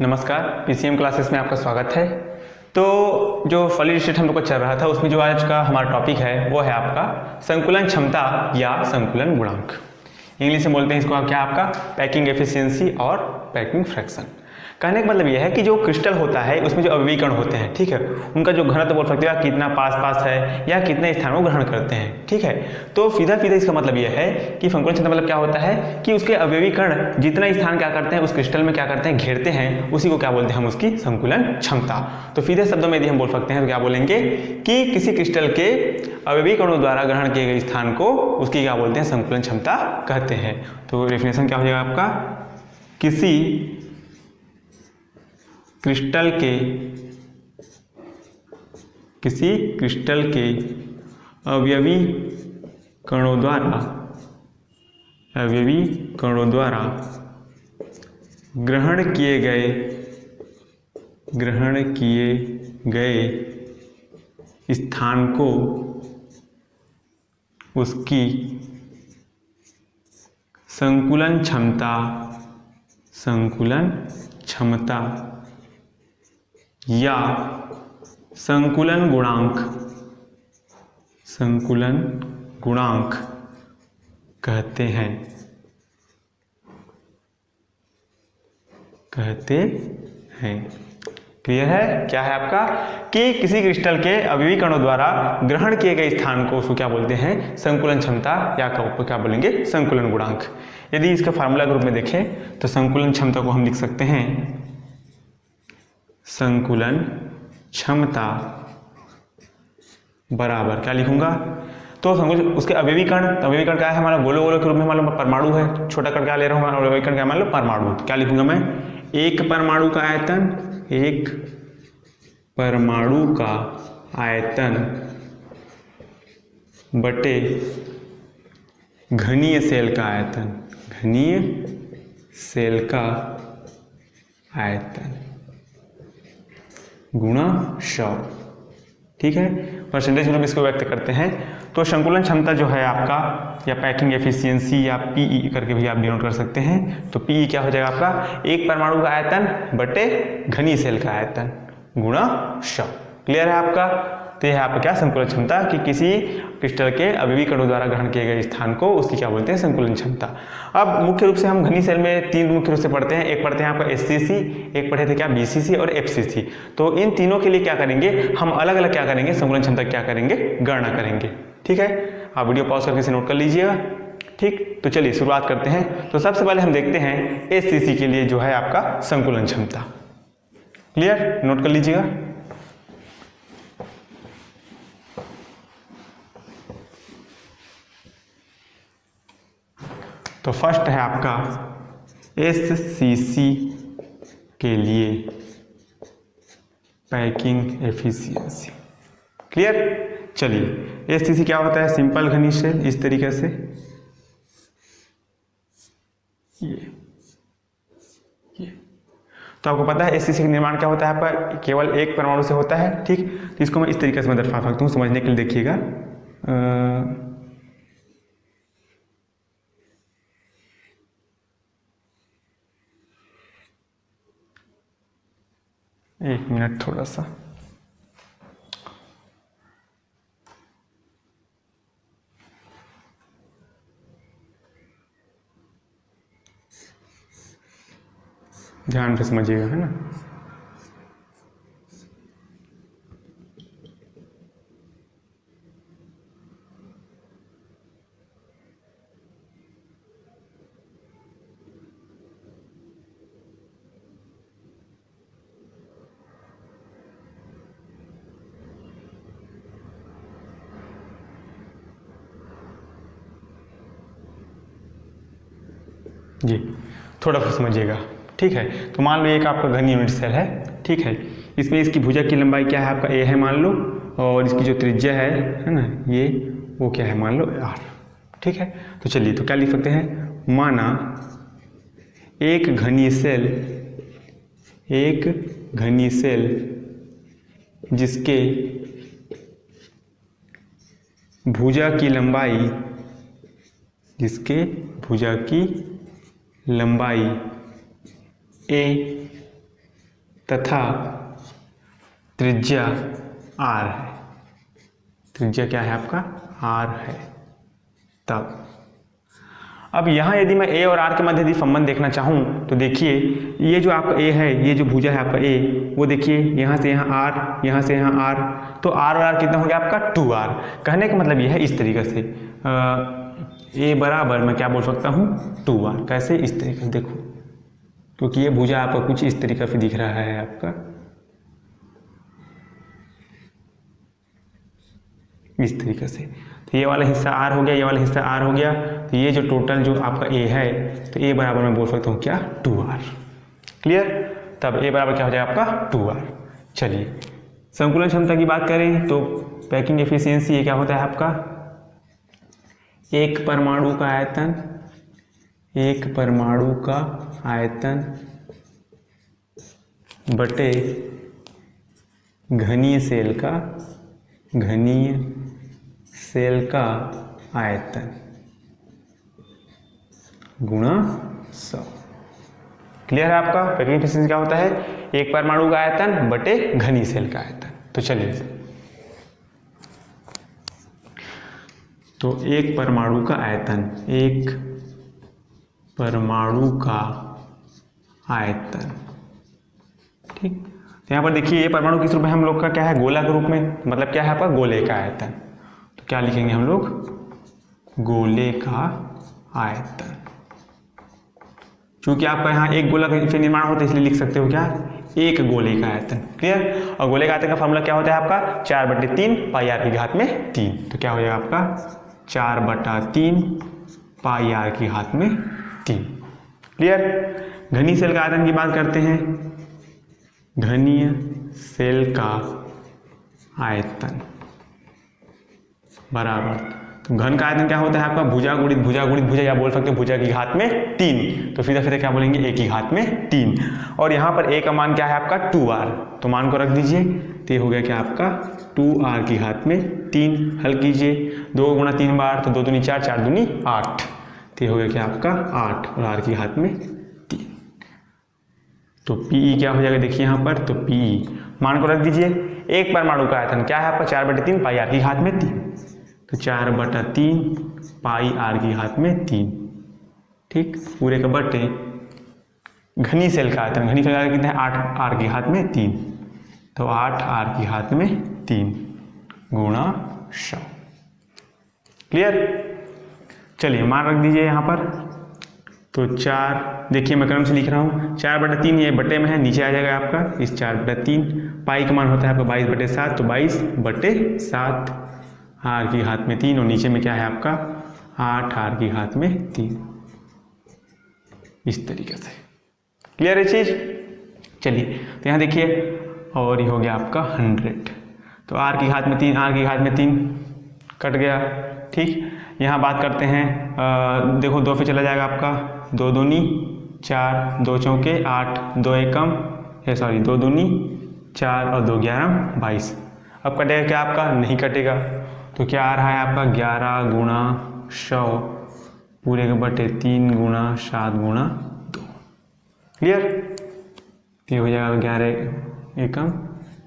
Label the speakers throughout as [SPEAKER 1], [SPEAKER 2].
[SPEAKER 1] नमस्कार, PCM classes में आपका स्वागत है। तो जो फॉलिड स्टेट हम लोग का चल रहा था उसमें जो आज का हमारा टॉपिक है वो है आपका संकुलन क्षमता या संकुलन गुणांक। इंग्लिश में बोलते हैं इसको क्या आपका पैकिंग एफिशिएंसी और पैकिंग फ्रैक्शन। कहने का मतलब यह है कि जो क्रिस्टल होता है उसमें जो अवयवी कण होते हैं, ठीक है, उनका जो घनत्व बोल सकते हैं कितना पास पास है या कितने स्थानों को ग्रहण करते हैं, ठीक है। तो सीधा सीधा इसका मतलब यह है कि संकुलन क्षमता मतलब क्या होता है कि उसके अवयवी कण जितना स्थान क्या करते हैं उस क्रिस्टल में क्या करते हैं घेरते हैं, उसी को क्या बोलते हैं हम उसकी संकुलन क्षमता। तो सीधे शब्दों में यदि हम बोल सकते हैं तो क्या बोलेंगे कि किसी क्रिस्टल के अवयवी कणों द्वारा ग्रहण किए गए स्थान को उसकी क्या बोलते हैं संकुलन क्षमता कहते हैं। तो डेफिनेशन क्या हो जाएगा आपका, किसी क्रिस्टल के अवयवी कणों द्वारा ग्रहण किए गए स्थान को उसकी संकुलन क्षमता या संकुलन गुणांक कहते हैं। क्लियर है? क्या है आपका कि किसी क्रिस्टल के अवयवी कणों द्वारा ग्रहण किए गए स्थान को उसको क्या बोलते हैं संकुलन क्षमता या क्या बोलेंगे संकुलन गुणांक। यदि इसका फार्मूला के रूप में देखें तो संकुलन क्षमता को हम लिख सकते हैं संकुलन क्षमता बराबर क्या लिखूंगा, तो उसके अवयवी कण क्या है हमारा गोले के रूप में मान लो परमाणु है, छोटा कण क्या ले रहा हूँ हमारा अवयवी कण क्या मान लो परमाणु। क्या लिखूंगा मैं, एक परमाणु का आयतन बटे घनीय सेल का आयतन गुणा 100, ठीक है। परसेंटेज में इसको व्यक्त करते हैं तो संकुलन क्षमता जो है आपका या पैकिंग एफिशिएंसी या पीई करके भी आप डिनोट कर सकते हैं। तो पीई क्या हो जाएगा आपका, एक परमाणु का आयतन बटे घनी सेल का आयतन गुणा 100। क्लियर है आपका? तो यह है आपका क्या संकुलन क्षमता कि किसी क्रिस्टल के अवयवी कणों द्वारा ग्रहण किए गए स्थान को उसकी क्या बोलते हैं संकुलन क्षमता। अब मुख्य रूप से हम घनी सेल में तीन मुख्य रूप से पढ़ते हैं, एक पढ़ते हैं आपका एससीसी, एक पढ़े थे क्या बीसीसी और एफसीसी। तो इन तीनों के लिए क्या करेंगे हम अलग अलग क्या करेंगे संकुलन क्षमता क्या करेंगे गणना करेंगे, ठीक है। आप वीडियो पॉज करके इसे नोट कर लीजिएगा, ठीक। तो चलिए शुरुआत करते हैं। तो सबसे पहले हम देखते हैं एससीसी के लिए जो है आपका संकुलन क्षमता। क्लियर, नोट कर लीजिएगा। तो फर्स्ट है आपका एससीसी के लिए पैकिंग एफिशिएंसी। क्लियर, चलिए एससीसी क्या होता है, सिंपल घनी सेल इस तरीके से ये तो आपको पता है एससीसी का निर्माण क्या होता है आपका केवल एक परमाणु से होता है, ठीक। तो इसको मैं इस तरीके से मैं दर्शा सकता हूँ समझने के लिए, देखिएगा। एक मिनट थोड़ा सा, ध्यान से समझिएगा, है ना। जी थोड़ा सा समझिएगा, ठीक है। तो मान लो एक आपका घनी यूनिट सेल है, ठीक है। इसमें इसकी भुजा की लंबाई क्या है आपका ए है मान लो, और इसकी जो त्रिज्या है ना ये वो क्या है मान लो आर, ठीक है। तो चलिए तो क्या लिख सकते हैं, माना एक घनी सेल जिसके भुजा की लंबाई a तथा त्रिज्या r है। त्रिज्या क्या है आपका? r है। तब अब यहाँ यदि मैं a और r के मध्य यदि संबंध देखना चाहूँ तो देखिए, ये जो आपका a है, ये जो भुजा है आपका a, वो देखिए यहाँ से यहाँ r, यहाँ से यहाँ r, तो r और r कितना हो गया आपका? 2r। कहने का मतलब ये है इस तरीके से a बराबर मैं क्या बोल सकता हूँ? 2r। कैसे? इस तरीके से देखो, क्योंकि ये भुजा आपका कुछ इस तरीके से दिख रहा है आपका, इस तरीके से। तो ये वाला हिस्सा r हो गया, ये वाला हिस्सा r हो गया, तो ये जो टोटल जो आपका a है, तो a बराबर मैं बोल सकता हूँ क्या? 2r। क्लियर? तब a बराबर क्या हो जाएगा आपका? 2r। चलिए संकुलन क्षमता की बात करें तो पैकिंग एफिशिएंसी ये क्या होता है आपका? एक परमाणु का आयतन, एक परमाणु का आयतन बटे घनीय सेल का, घनीय सेल का आयतन गुणा 100। क्लियर है आपका? पैकिंग एफिशिएंसी क्या होता है? एक परमाणु का आयतन बटे घनीय सेल का आयतन। तो चलिए, तो एक परमाणु का आयतन, एक परमाणु का आयतन, ठीक। तो यहाँ पर देखिए, ये परमाणु किस रूप में हम लोग का क्या है? गोला के रूप में, मतलब क्या है आपका? गोले का आयतन। तो क्या लिखेंगे हम लोग? गोले का आयतन। चूंकि आपका यहाँ एक गोला का निर्माण होता है, इसलिए लिख सकते हो क्या? एक गोले का आयतन। क्लियर? और गोले का आयतन का फॉर्मूला क्या होता है आपका? 4/3 पाई r की घात में 3। तो क्या हो जाएगा आपका? 4/3 पाई r की घात में 3। क्लियर? घनीय सेल का आयतन की बात करते हैं। घनीय सेल का आयतन बराबर, तो घन का आयतन क्या होता है आपका? भुजा गुणित भुजा गुणित भुजा, या बोल सकते हो भुजा की घात में 3। तो सीधा सीधा क्या बोलेंगे? a की घात में 3। और यहाँ पर a का मान क्या है आपका? 2r। तो मान को रख दीजिए, तो ये हो गया क्या आपका? 2r की घात में 3। हल कीजिए, 2 गुणा 3 बार, तो 2 दूनी 4, 4 दूनी 8। तो ये हो गया क्या आपका? 8 और r की घात में 3। तो Pe क्या हो जाएगा? देखिए यहाँ पर, तो Pe मान को रख दीजिए। एक परमाणु का आयतन क्या है आपका? 4/3 पाई r की घात में 3। तो 4/3 पाई r की घात में 3, ठीक। पूरे का बटे घनी सेल का आयतन, घनी सेल का आयतन कितना है? 8 r की घात में 3। तो 8 r की घात में 3 गुणा 100। क्लियर? चलिए मान रख दीजिए यहाँ पर। तो 4, देखिए मैं क्रम से लिख रहा हूँ, 4/3 ये बटे में है, नीचे आ जाएगा आपका इस 4/3। पाई का मान होता है आपका 22/7, तो 22/7 r की घात में 3, और नीचे में क्या है आपका? 8 r की घात में 3। इस तरीके से। क्लियर है चीज? चलिए, तो यहाँ देखिए, और ये हो गया आपका 100। तो r की घात में 3, r की घात में 3 कट गया, ठीक। यहाँ बात करते हैं, देखो 2 पे चला जाएगा आपका, 2 दूनी 4, 2 चौके 8, 2 एकम, 2 दूनी 4 और 2 11 22। अब कटेगा क्या आपका? नहीं कटेगा। तो क्या आ रहा है आपका? 11 गुणा 100 पूरे के बटे 3 गुणा 7 गुणा 2। क्लियर? ये हो जाएगा 11 एकम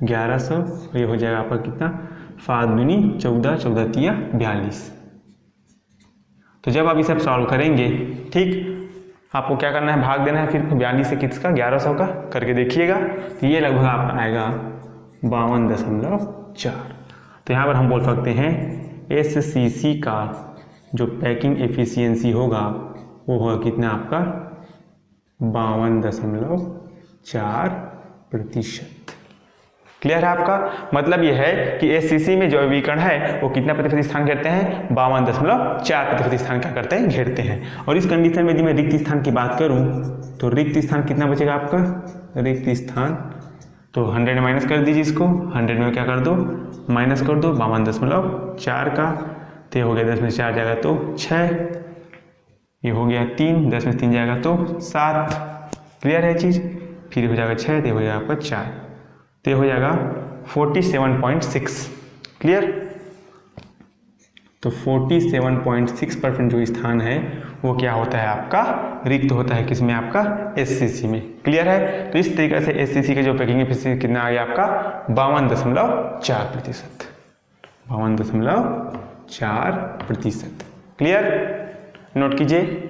[SPEAKER 1] 1100, ये हो जाएगा आपका कितना? 7 दूनी 14, 14 तिया 42। तो जब आप इसे सॉल्व करेंगे, ठीक, आपको क्या करना है? भाग देना है फिर 42 से किसका? 1100 का। करके देखिएगा, तो ये लगभग आपका आएगा 52.4। तो यहाँ पर हम बोल सकते हैं SCC का जो पैकिंग एफिशिएंसी होगा वो होगा कितना आपका? 52.4%। क्लियर है आपका? मतलब ये है कि SCC में जो विकर्ण है वो कितना प्रतिशत स्थान घेरते हैं? 52.4% स्थान क्या करते हैं? घेरते हैं। और इस कंडीशन में यदि मैं रिक्त स्थान की बात करूं तो रिक्त स्थान कितना बचेगा आपका? रिक्त स्थान तो 100 में माइनस कर दीजिए इसको, 100 में क्या कर दो? माइनस कर दो 52.4 का। तो ये हो गया 10 में 4 जाएगा तो 6, ये हो गया 3, 10 में 3 जाएगा तो 7। क्लियर है चीज़? फिर हो जाएगा 6, तो हो जाएगा आपका 4, तो हो जाएगा 47.6। क्लियर? तो 47.6% जो स्थान है वो क्या होता है आपका रिक्त होता है, किसमें आपका एससीसी में। क्लियर है। तो इस तरीके से एससीसी का जो पैकिंग एफिशिएंसी कितना आ गया आपका 52.4%, 52.4%। क्लियर, नोट कीजिए।